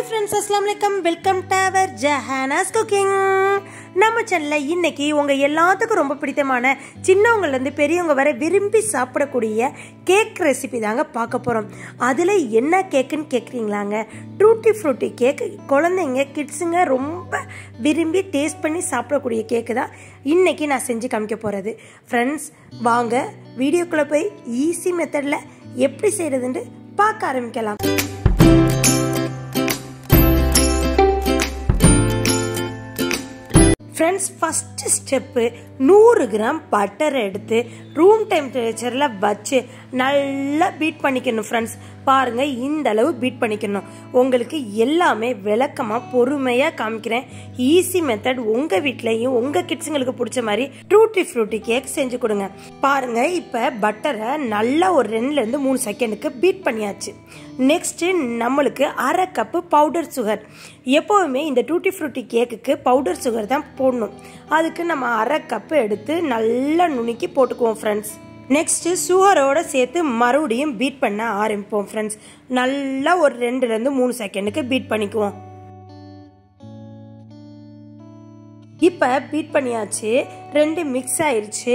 friends, assalamualaikum. Welcome to our Jahana's Cooking. நம்ம சேனல்ல இன்னைக்கு உங்க எல்லாத்துக்கும் ரொம்ப பிடித்தமான சின்னவங்கல இருந்து பெரியவங்க வரை விரும்பி சாப்பிடக்கூடிய கேக் ரெசிபி தாங்க பார்க்க போறோம். அதுல என்ன கேக்குன்னு கேக்குறீங்களாங்க? Tutti frutti cake. குழந்தைங்க கிட்ஸுங்க ரொம்ப விரும்பி டேஸ்ட் பண்ணி சாப்பிடக்கூடிய கேக்கு தான் இன்னைக்கு நான் செஞ்சு காமிக்க போறது. ஃப்ரெண்ட்ஸ், வாங்க வீடியோக்குள்ள போய் ஈஸி மெத்தட்ல எப்படி செய்யறதுன்னு பார்க்க ஆரம்பிக்கலாம். Friends, first step 100 gram butter எடுத்து ரூம் டெம்பரேச்சரில் வச்சு நல்லா பீட் பண்ணிக்கணும். ஃப்ரெண்ட்ஸ் பாருங்க, இந்த அளவு பீட் பண்ணிக்கணும். உங்களுக்கு எல்லாமே விளக்கமாக பொறுமையாக காமிக்கிறேன். Easy method. உங்கள் வீட்லையும் உங்கள் கிட்ஸுங்களுக்கு பிடிச்ச மாதிரி டூட்டி ஃப்ரூட்டி கேக் செஞ்சு கொடுங்க. பாருங்க, இப்போ பட்டரை நல்லா ஒரு 2-3 செகண்டுக்கு பீட் பண்ணியாச்சு. நெக்ஸ்ட் நம்மளுக்கு 1/2 கப்பு பவுடர் சுகர். எப்போவுமே இந்த டூட்டி ஃப்ரூட்டி கேக்குக்கு பவுடர் சுகர் தான் போடணும். அதுக்கு நம்ம 1/2 கப்பு எடுத்து நல்லா நுணுக்கி போட்டுக்குவோம் ஃப்ரெண்ட்ஸ். நெக்ஸ்ட் சுகரோட சேர்த்து மறுபடியும் பீட் பண்ண ஆரம்பிப்போம் ஃப்ரெண்ட்ஸ். நல்லா ஒரு 2-3 செகண்டுக்கு பீட் பண்ணிக்குவோம். இப்போ பீட் பண்ணியாச்சு, 2 மிக்ஸ் ஆயிடுச்சு.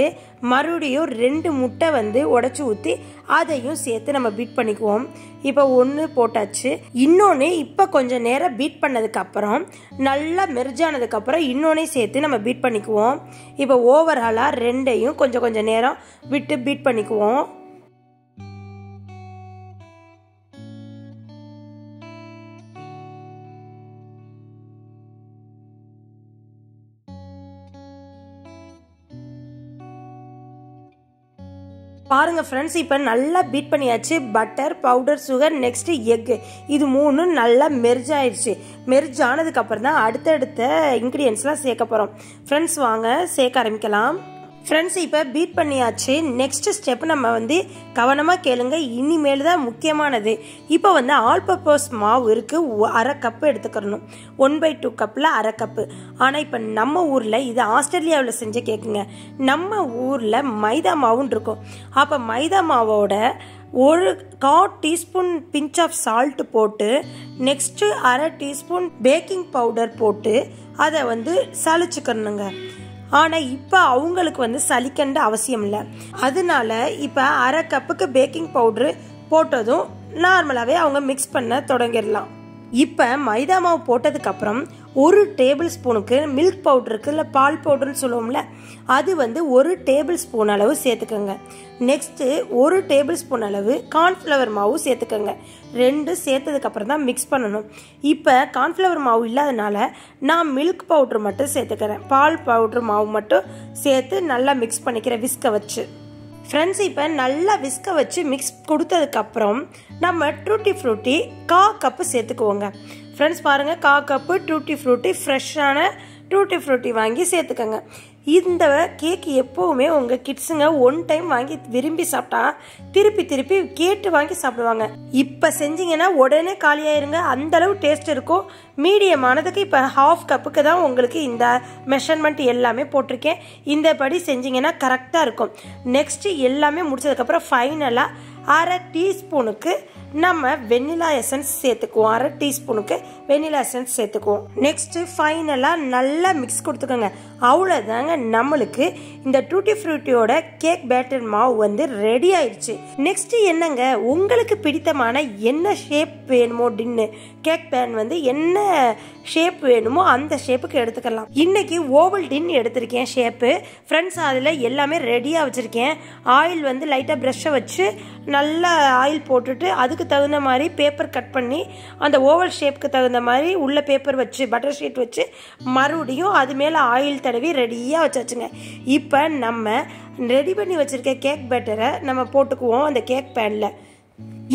மறுபடியும் 2 முட்டை உடைச்சு ஊற்றி அதையும் சேர்த்து நம்ம பீட் பண்ணிக்குவோம். இப்போ 1 போட்டாச்சு. இன்னொன்று இப்போ கொஞ்சம் நேரம் பீட் பண்ணதுக்கு அப்புறம் நல்லா மெர்ஜானதுக்கு அப்புறம் இன்னொன்னே சேர்த்து நம்ம பீட் பண்ணிக்குவோம். இப்போ ஓவராலாக 2ஐயும் கொஞ்சம் நேரம் விட்டு பீட் பண்ணிக்குவோம். பாருங்க ஃப்ரெண்ட்ஸ், இப்போ நல்லா பீட் பண்ணியாச்சு. Butter, powder sugar, next egg, இது 3 நல்லா மெர்ஜ் ஆயிடுச்சு. மெர்ஜ் ஆனதுக்கு அப்புறம் தான் அடுத்தடுத்த இன்கிரியன்ஸ்லாம் சேர்க்க போறோம். ஃப்ரெண்ட்ஸ் வாங்க சேர்க்க ஆரம்பிக்கலாம். ஃப்ரெண்ட்ஸ், இப்போ பீட் பண்ணியாச்சு. நெக்ஸ்ட் ஸ்டெப் நம்ம கவனமாக கேளுங்க, இனிமேல் தான் முக்கியமானது. இப்போ ஆல் பர்பஸ் மாவு இருக்கு, 1/2 கப்பு எடுத்துக்கிறணும். 1/2 கப்பில் 1/2 கப்பு. ஆனால் இப்போ நம்ம ஊரில், இது ஆஸ்திரேலியாவில் செஞ்ச கேக்குங்க, நம்ம ஊரில் மைதா மாவுன்னு இருக்கும். அப்போ மைதா மாவோட 1/4 டீஸ்பூன் பிஞ்ச் ஆஃப் சால்ட் போட்டு, நெக்ஸ்ட் 1/2 டீஸ்பூன் பேக்கிங் பவுடர் போட்டு அதை சலிச்சுக்கணுங்க. ஆனால் இப்போ அவங்களுக்கு சலிக்கண்ட அவசியம் இல்லை. அதனால இப்போ 1/2 கப்புக்கு பேக்கிங் பவுடரு போட்டதும் நார்மலாகவே அவங்க மிக்ஸ் பண்ண தொடங்கிடலாம். இப்போ மைதா மாவு போட்டதுக்கப்புறம் 1 டேபிள் ஸ்பூனுக்கு மில்க் பவுடர் இருக்குது, இல்லை பால் பவுடர்னு சொல்லுவோம்ல, அது 1 டேபிள் ஸ்பூன் அளவு சேர்த்துக்கோங்க. நெக்ஸ்ட்டு 1 டேபிள் ஸ்பூன் அளவு கார்ன்ஃப்ளவர் மாவு சேர்த்துக்கோங்க. 2 சேர்த்ததுக்கப்புறம் தான் மிக்ஸ் பண்ணணும். இப்போ கார்ன்ஃப்ளவர் மாவு இல்லாதனால நான் மில்க் பவுடர் மட்டும் சேர்த்துக்கிறேன். பால் பவுடர் மாவு மட்டும் சேர்த்து நல்லா மிக்ஸ் பண்ணிக்கிறேன் விஸ்கை வச்சு. ஃப்ரெண்ட்ஸ், இப்போ நல்லா விஸ்கை வச்சு மிக்ஸ் கொடுத்ததுக்கப்புறம் நம்ம டூட்டி ஃப்ரூட்டி 1/4 கப்பு சேர்த்துக்குவோங்க. ஃப்ரெண்ட்ஸ் பாருங்கள், 1/4 கப்பு டூட்டி ஃப்ரூட்டி, ஃப்ரெஷ்ஷான டூட்டி ஃப்ரூட்டி வாங்கி சேர்த்துக்கோங்க. இந்த கேக் எப்போவுமே உங்கள் கிட்ஸுங்க 1 டைம் வாங்கி விரும்பி சாப்பிட்டா திருப்பி கேட்டு வாங்கி சாப்பிடுவாங்க. இப்போ செஞ்சீங்கன்னா உடனே காலியாயிருங்க, அந்தளவு டேஸ்ட் இருக்கும். மீடியமானதுக்கு இப்போ 1/2 கப்புக்கு தான் உங்களுக்கு இந்த மெஷர்மெண்ட் எல்லாமே போட்டிருக்கேன். இந்த படி செஞ்சீங்கன்னா கரெக்டாக இருக்கும். நெக்ஸ்ட்டு எல்லாமே முடிச்சதுக்கப்புறம் ஃபைனலாக 1/2 டீஸ்பூனுக்கு நம்ம வெண்ணிலா எசன்ஸ் சேர்த்துக்குவோம். 1/2 டீஸ்பூனுக்கு வெண்ணிலா எசன்ஸ் சேர்த்துக்குவோம். நெக்ஸ்ட் ஃபைனலாக நல்லா மிக்ஸ் கொடுத்துக்கோங்க. அவ்வளோதாங்க, நம்மளுக்கு இந்த டூட்டி ஃப்ரூட்டியோட கேக் பேட்டர் மாவு ரெடி ஆயிடுச்சு. நெக்ஸ்ட் என்னங்க, உங்களுக்கு பிடித்தமான என்ன ஷேப் வேணுமோ டின்னு கேக் பேன் என்ன ஷேப் வேணுமோ அந்த ஷேப்புக்கு எடுத்துக்கலாம். இன்னைக்கு ஓவல் டின் எடுத்திருக்கேன் ஷேப்பு. ஃப்ரெண்ட்ஸ், அதில் எல்லாமே ரெடியாக வச்சுருக்கேன். ஆயில் லைட்டாக ப்ரஷ்ஷை வச்சு நல்லா ஆயில் போட்டுட்டு அதுக்கு தகுந்த மாதிரி பேப்பர் கட் பண்ணி அந்த ஓவல் ஷேப்புக்கு தகுந்த மாதிரி உள்ள பேப்பர் வச்சு பட்டர் ஷீட் வச்சு மறுபடியும் அது மேலே ஆயில் தடவி ரெடியாக வச்சாச்சுங்க. இப்போ நம்ம ரெடி பண்ணி வச்சுருக்க கேக் பேட்டரை நம்ம போட்டுக்குவோம் அந்த கேக் பேனில்.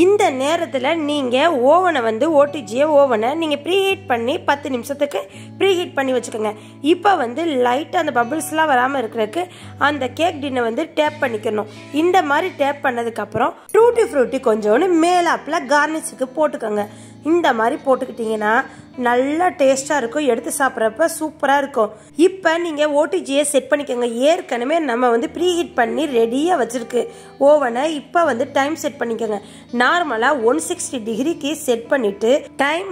இந்த நேரத்தில் நீங்கள் ஓவனை ஓடிஜியை ஓவனை நீங்கள் ப்ரீஹீட் பண்ணி 10 நிமிஷத்துக்கு ப்ரீஹீட் பண்ணி வச்சுக்கோங்க. இப்போ லைட்டாக அந்த பபிள்ஸ்லாம் வராமல் இருக்கிறதுக்கு அந்த கேக் டின்னை டேப் பண்ணிக்கணும். இந்த மாதிரி டேப் பண்ணதுக்கப்புறம் டூட்டி ஃப்ரூட்டி கொஞ்சோன்னு மேலாப்பில் கார்னிஷுக்கு போட்டுக்கோங்க. இந்த மாதிரி போட்டுக்கிட்டிங்கன்னா நல்லா டேஸ்ட்டாக இருக்கும். எடுத்து சாப்பிட்றப்ப சூப்பராக இருக்கும். இப்போ நீங்கள் ஓடிஜியை செட் பண்ணிக்கோங்க. ஏற்கனவே நம்ம ப்ரீஹீட் பண்ணி ரெடியாக வச்சுருக்கு ஓவனை. இப்போ டைம் செட் பண்ணிக்கோங்க. நார்மலாக 160 டிகிரிக்கு செட் பண்ணிவிட்டு டைம்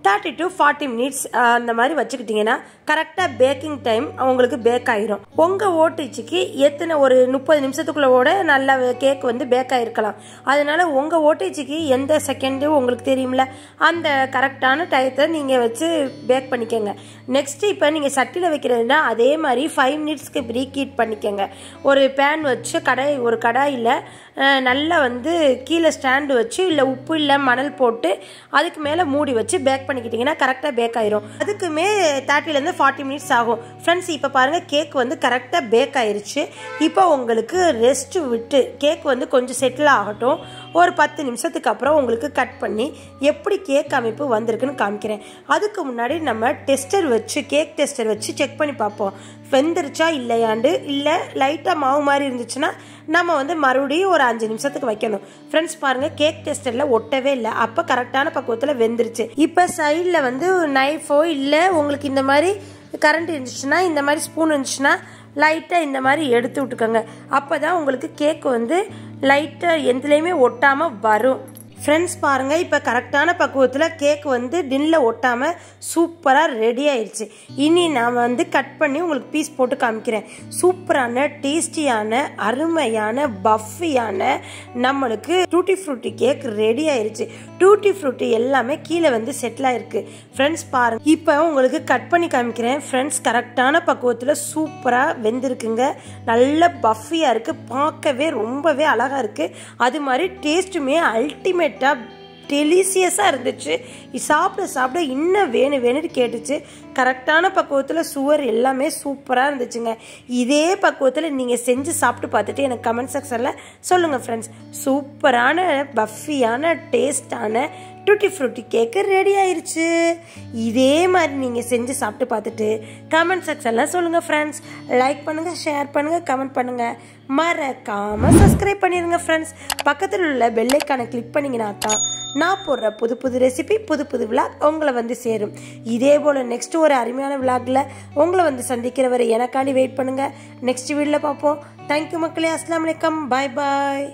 30 to 40 மினிட்ஸ் அந்த மாதிரி வச்சுக்கிட்டிங்கன்னா கரெக்டாக பேக்கிங் டைம் உங்களுக்கு பேக் ஆயிரும். உங்கள் ஓடிஜிக்கு எத்தனை ஒரு 30 நிமிஷத்துக்குள்ளோட நல்ல கேக் வந்து பேக் ஆகிருக்கலாம். அதனால உங்கள் ஓடிஜிக்கு எந்த செகண்டு உங்களுக்கு தெரியும்ல, அந்த கரெக்டான டயத்தை நீங்கள் வச்சு பேக் பண்ணிக்கோங்க. நெக்ஸ்ட்டு இப்போ நீங்கள் சட்டியில் வைக்கிறதுனா அதே மாதிரி 5 மினிட்ஸ்க்கு ப்ரீஹீட் பண்ணிக்கோங்க. ஒரு பேன் வச்சு ஒரு கடாயில் நல்லா வந்து கீழே ஸ்டாண்டு வச்சு இல்லை உப்பு இல்லை மணல் போட்டு அதுக்கு மேலே மூடி வச்சு பேக் பண்ணிக்கிட்டிங்கன்னா கரெக்டாக பேக் ஆயிரும். அதுக்குமே 30லேருந்து 40 மினிட்ஸ் ஆகும். ஃப்ரெண்ட்ஸ் இப்போ பாருங்கள் கேக் வந்து கரெக்டாக பேக் ஆயிருச்சு. இப்போ உங்களுக்கு ரெஸ்ட் விட்டு கேக் வந்து கொஞ்சம் செட்டில் ஆகட்டும். ஒரு 10 நிமிஷத்துக்கு அப்புறம் உங்களுக்கு கட் பண்ணி எப்படி கேக் அமைப்பு வந்திருக்குன்னு காமிக்கிறேன். அதுக்கு முன்னாடி நம்ம கேக் டெஸ்டர் வச்சு செக் பண்ணி பார்ப்போம் வெந்துருச்சா இல்லையாண்டு. இல்லை லைட்டாக மாவு மாதிரி இருந்துச்சுன்னா நம்ம வந்து மறுபடியும் ஒரு 5 நிமிஷத்துக்கு வைக்கணும். ஃப்ரெண்ட்ஸ் பாருங்கள் கேக் டெஸ்டரில் ஒட்டவே இல்லை. அப்போ கரெக்டான பக்குவத்தில் வெந்துருச்சு. இப்போ சைடில் வந்து நைஃபோ இல்லை உங்களுக்கு இந்த மாதிரி கரண்ட் இருந்துச்சுன்னா இந்த மாதிரி ஸ்பூன் இருந்துச்சுன்னா லைட்டாக இந்த மாதிரி எடுத்து விட்டுக்கோங்க. அப்போ தான் உங்களுக்கு கேக் வந்து லைட்டாக எதுலேயுமே ஒட்டாமல் வரும். ஃப்ரெண்ட்ஸ் பாருங்கள் இப்போ கரெக்டான பக்குவத்தில் கேக் வந்து டின்னில் ஒட்டாமல் சூப்பராக ரெடி ஆயிடுச்சு. இனி நான் வந்து கட் பண்ணி உங்களுக்கு பீஸ் போட்டு காமிக்கிறேன். சூப்பரான டேஸ்டியான அருமையான பஃபியான நம்மளுக்கு டூட்டி ஃப்ரூட்டி கேக் ரெடி ஆயிடுச்சு. டூட்டி ஃப்ரூட்டி எல்லாமே கீழே வந்து செட்டில் ஆயிருக்கு. ஃப்ரெண்ட்ஸ் பாருங்கள் இப்போ உங்களுக்கு கட் பண்ணி காமிக்கிறேன். ஃப்ரெண்ட்ஸ் கரெக்டான பக்குவத்தில் சூப்பராக வெந்திருக்குங்க. நல்ல பஃபியாக இருக்குது. பார்க்கவே ரொம்பவே அழகாக இருக்குது. அது மாதிரி டேஸ்ட்டுமே அல்டிமேட் டெலிசியஸாக இருந்துச்சு. சாப்பிட இன்னும் வேணும்னு கேட்டுச்சு. கரெக்டான பக்குவத்தில் சுவர் எல்லாமே சூப்பராக இருந்துச்சுங்க. இதே பக்குவத்தில் நீங்கள் செஞ்சு சாப்பிட்டு பார்த்துட்டு எனக்கு கமெண்ட் செக்ஷனில் சொல்லுங்கள் ஃப்ரெண்ட்ஸ். சூப்பரான பஃபியான டேஸ்டான டூட்டி ஃப்ரூட்டி கேக்கு ரெடி ஆயிடுச்சு. இதே மாதிரி நீங்கள் செஞ்சு சாப்பிட்டு பார்த்துட்டு கமெண்ட் செக்ஷனில் சொல்லுங்கள் ஃப்ரெண்ட்ஸ். லைக் பண்ணுங்கள், ஷேர் பண்ணுங்கள், கமெண்ட் பண்ணுங்கள். மறக்காமல் சப்ஸ்கிரைப் பண்ணிடுங்க ஃப்ரெண்ட்ஸ். பக்கத்தில் உள்ள பெல் ஐக்கானை கிளிக் பண்ணிங்கன்னா தான் நான் போடுற புது ரெசிபி புது விளாக் உங்களை வந்து சேரும். இதே போல் நெக்ஸ்ட் ஒரு அருமையான விளாகில் உங்களை வந்து சந்திக்கிற வரை எனக்காண்டி வெயிட் பண்ணுங்கள். நெக்ஸ்ட் வீடியோவில் பார்ப்போம். தேங்க்யூ மக்களே. அஸ்ஸலாமு அலைக்கும். பாய் பாய்.